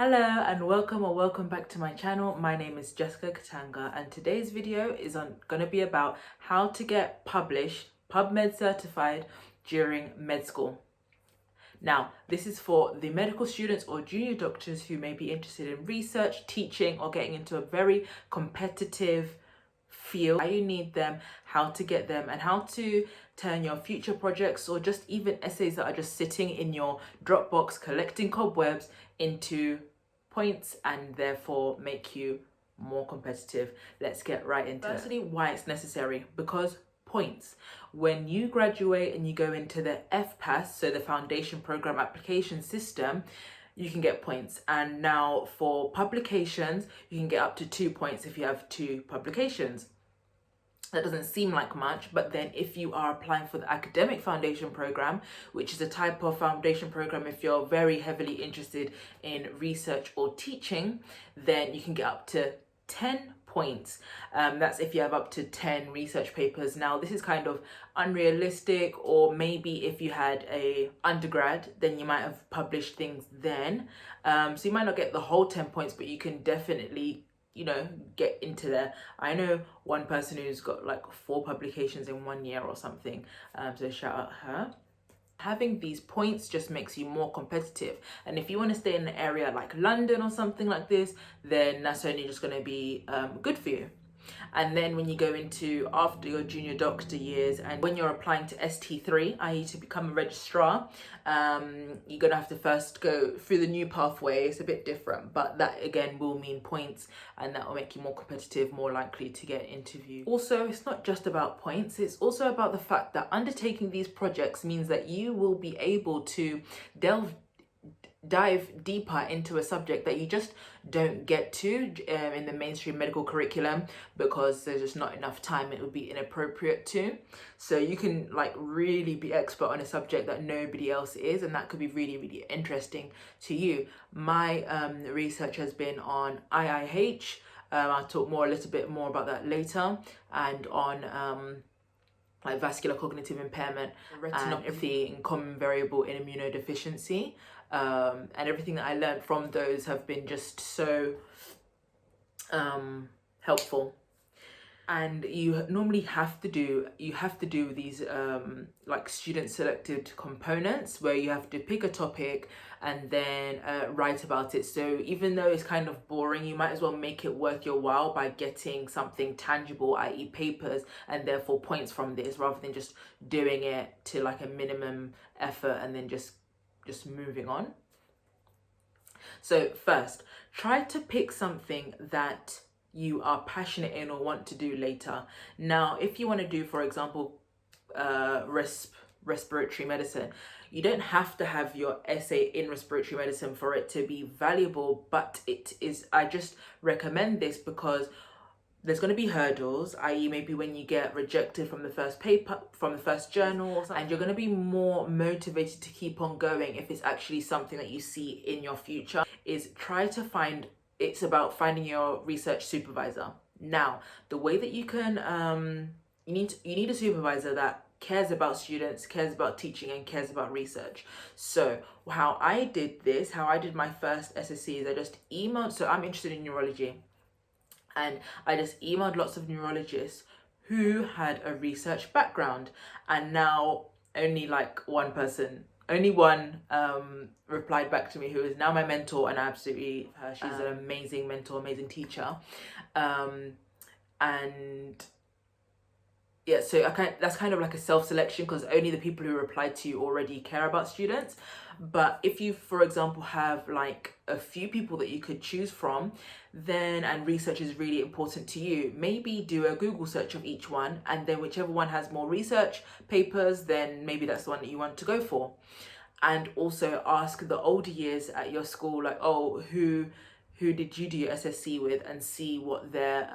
Hello and welcome back to my channel. My name is Jessica Katanga and today's video is going to be about how to get published, PubMed certified during med school. Now, this is for the medical students or junior doctors who may be interested in research, teaching, or getting into a very competitive field. Why you need them, how to get them, and how to turn your future projects or just even essays that are just sitting in your Dropbox collecting cobwebs into points and therefore make you more competitive. Let's get right into it. Firstly, why it's necessary. Because points. When you graduate and you go into the FPAS, so the Foundation Program Application System, you can get points. And now for publications, you can get up to 2 points if you have 2 publications. That doesn't seem like much, but then if you are applying for the academic foundation program, which is a type of foundation program if you're very heavily interested in research or teaching, then you can get up to 10 points. That's if you have up to 10 research papers. Now, this is kind of unrealistic, or maybe if you had a undergrad, then you might have published things then. So you might not get the whole 10 points, but you can definitely get into there. I know one person who's got like 4 publications in 1 year or something, so shout out her. Having these points just makes you more competitive, and if you want to stay in an area like London or something like this, then that's only just going to be good for you. And then when you go into after your junior doctor years and when you're applying to ST3, i.e. to become a registrar, you're going to have to first go through the new pathway. It's a bit different, but that again will mean points, and that will make you more competitive, more likely to get interviewed. Also, it's not just about points, it's also about the fact that undertaking these projects means that you will be able to dive deeper into a subject that you just don't get to in the mainstream medical curriculum because there's just not enough time. It would be inappropriate to. So you can like really be expert on a subject that nobody else is, and that could be really, really interesting to you. My research has been on IIH. I'll talk a little bit more about that later, and on like vascular cognitive impairment, retinopathy, and common variable in immunodeficiency. And everything that I learned from those have been just so helpful. And you normally have to do these like student selected components where you have to pick a topic and then write about it. So even though it's kind of boring, you might as well make it worth your while by getting something tangible, i.e. papers, and therefore points from this, rather than just doing it to like a minimum effort and then just moving on. So first, try to pick something that you are passionate in or want to do later. Now, if you want to do, for example, respiratory medicine, you don't have to have your essay in respiratory medicine for it to be valuable, but it is. I just recommend this because there's going to be hurdles, i.e. maybe when you get rejected from the first paper, from the first journal or something, and you're going to be more motivated to keep on going if it's actually something that you see in your future. Is try to find, it's about finding your research supervisor. Now, the way that you can, you need a supervisor that cares about students, cares about teaching, and cares about research. So how I did my first SSC is I just emailed, so I'm interested in neurology, and I just emailed lots of neurologists who had a research background, and now only one replied back to me, who is now my mentor, and I absolutely love her. She's an amazing mentor, amazing teacher, and yeah, so that's kind of like a self-selection because only the people who replied to you already care about students. But if you, for example, have like a few people that you could choose from, then, and research is really important to you, maybe do a Google search of each one, and then whichever one has more research papers, then maybe that's the one that you want to go for. And also ask the older years at your school, like, oh, who did you do your SSC with, and see what their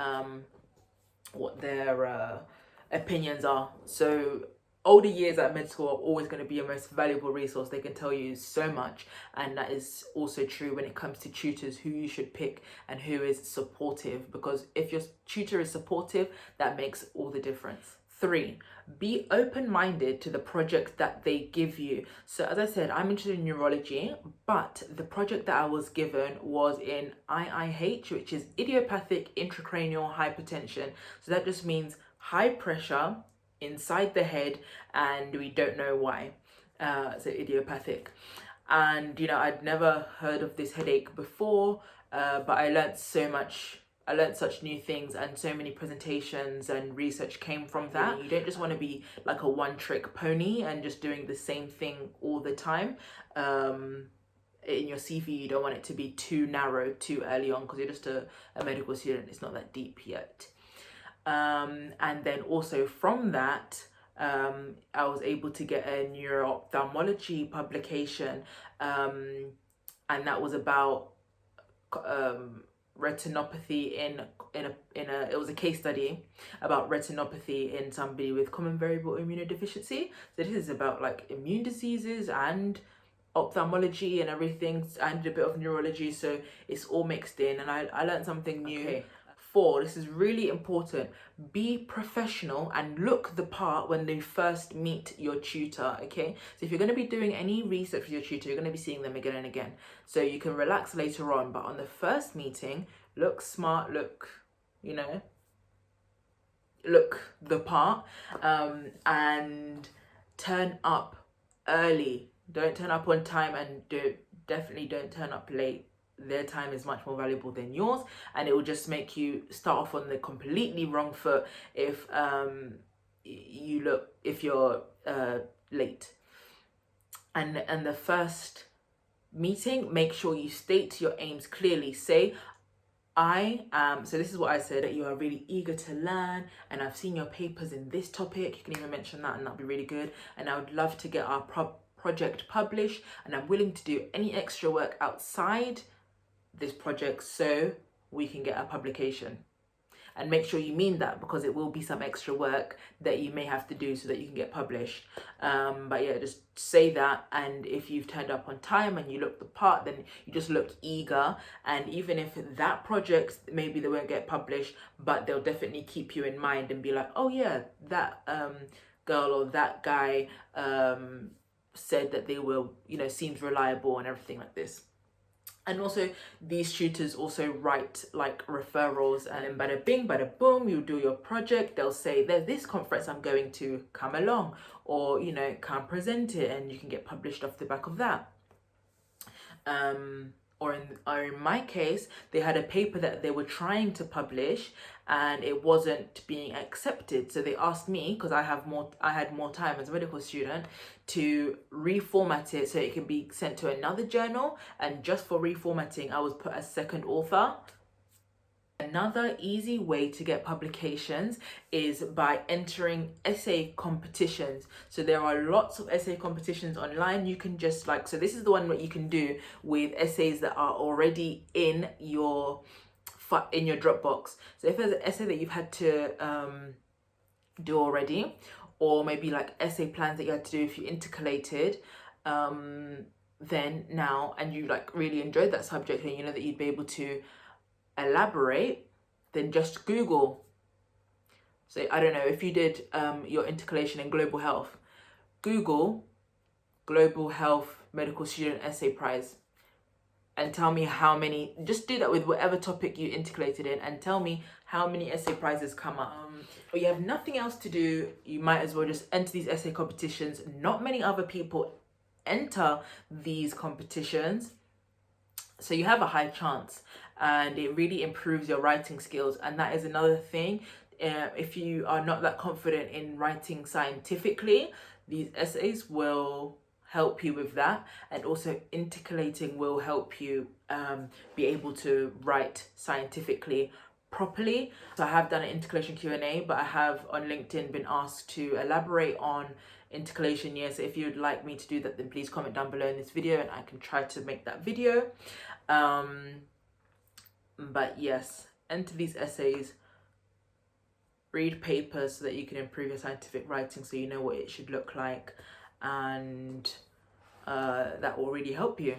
opinions are. So older years at med school are always going to be your most valuable resource. They can tell you so much, and that is also true when it comes to tutors, who you should pick and who is supportive, because if your tutor is supportive, that makes all the difference. 3, be open-minded to the project that they give you. So as I said, I'm interested in neurology, but the project that I was given was in IIH, which is idiopathic intracranial hypertension. So that just means high pressure inside the head, and we don't know why. So idiopathic. And I'd never heard of this headache before, but I learned such new things, and so many presentations and research came from that. You don't just want to be like a one-trick pony and just doing the same thing all the time. In your CV, you don't want it to be too narrow too early on, because you're just a medical student. It's not that deep yet. And then also from that, I was able to get a neuro-ophthalmology publication, and that was about retinopathy it was a case study about retinopathy in somebody with common variable immunodeficiency. So this is about like immune diseases and ophthalmology and everything, and a bit of neurology, so it's all mixed in, and I learned something new. Okay. 4, this is really important, be professional and look the part when they first meet your tutor. Okay, so if you're going to be doing any research with your tutor, you're going to be seeing them again and again, so you can relax later on, but on the first meeting, look smart, look the part, and turn up early. Don't turn up on time, and definitely don't turn up late. Their time is much more valuable than yours, and it will just make you start off on the completely wrong foot if you're late. And the first meeting, make sure you state your aims clearly. Say, so this is what I said, that you are really eager to learn, and I've seen your papers in this topic. You can even mention that, and that'll be really good, and I would love to get our project published, and I'm willing to do any extra work outside this project so we can get a publication. And make sure you mean that, because it will be some extra work that you may have to do so that you can get published. But yeah, just say that, and if you've turned up on time and you look the part, then you just look eager, and even if that project, maybe they won't get published, but they'll definitely keep you in mind and be like, oh yeah, that girl or that guy said that they will, seems reliable and everything like this. And also, these tutors also write like referrals, and then bada bing, bada boom, you do your project. They'll say, there's this conference I'm going to, come along, or come present it, and you can get published off the back of that. Or in my case, they had a paper that they were trying to publish and it wasn't being accepted. So they asked me, because I had more time as a medical student, to reformat it so it can be sent to another journal. And just for reformatting, I was put as second author. Another easy way to get publications is by entering essay competitions. So there are lots of essay competitions online. You can just so this is the one that you can do with essays that are already in your Dropbox. So if there's an essay that you've had to do already, or maybe like essay plans that you had to do if you intercalated, then now, and you really enjoyed that subject and you know that you'd be able to elaborate, then just Google. So I don't know, if you did your intercalation in global health, Google global health medical student essay prize and tell me how many. Just do that with whatever topic you intercalated in and tell me how many essay prizes come up. Or you have nothing else to do, you might as well just enter these essay competitions. Not many other people enter these competitions, so you have a high chance, and it really improves your writing skills. And that is another thing, if you are not that confident in writing scientifically, these essays will help you with that, and also intercalating will help you be able to write scientifically properly. So I have done an intercalation Q&A, but I have on LinkedIn been asked to elaborate on intercalation. So if you'd like me to do that, then please comment down below in this video and I can try to make that video. But yes, enter these essays, read papers so that you can improve your scientific writing, so you know what it should look like, and that will really help you.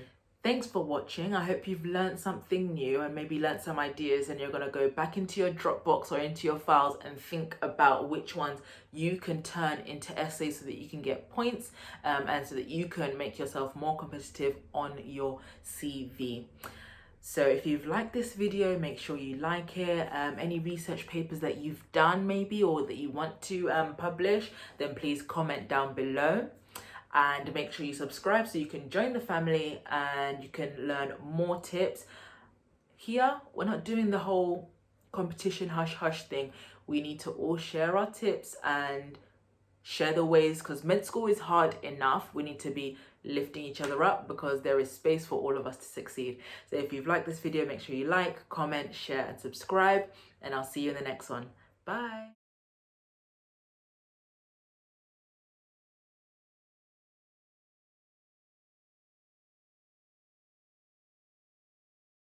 Thanks for watching. I hope you've learned something new and maybe learned some ideas, and you're going to go back into your Dropbox or into your files and think about which ones you can turn into essays so that you can get points and so that you can make yourself more competitive on your CV. So if you've liked this video, make sure you like it. Any research papers that you've done maybe or that you want to publish, then please comment down below. And make sure you subscribe so you can join the family and you can learn more tips. Here, we're not doing the whole competition hush hush thing. We need to all share our tips and share the ways, because med school is hard enough. We need to be lifting each other up because there is space for all of us to succeed. So if you've liked this video, make sure you like, comment, share and subscribe, and I'll see you in the next one. Bye.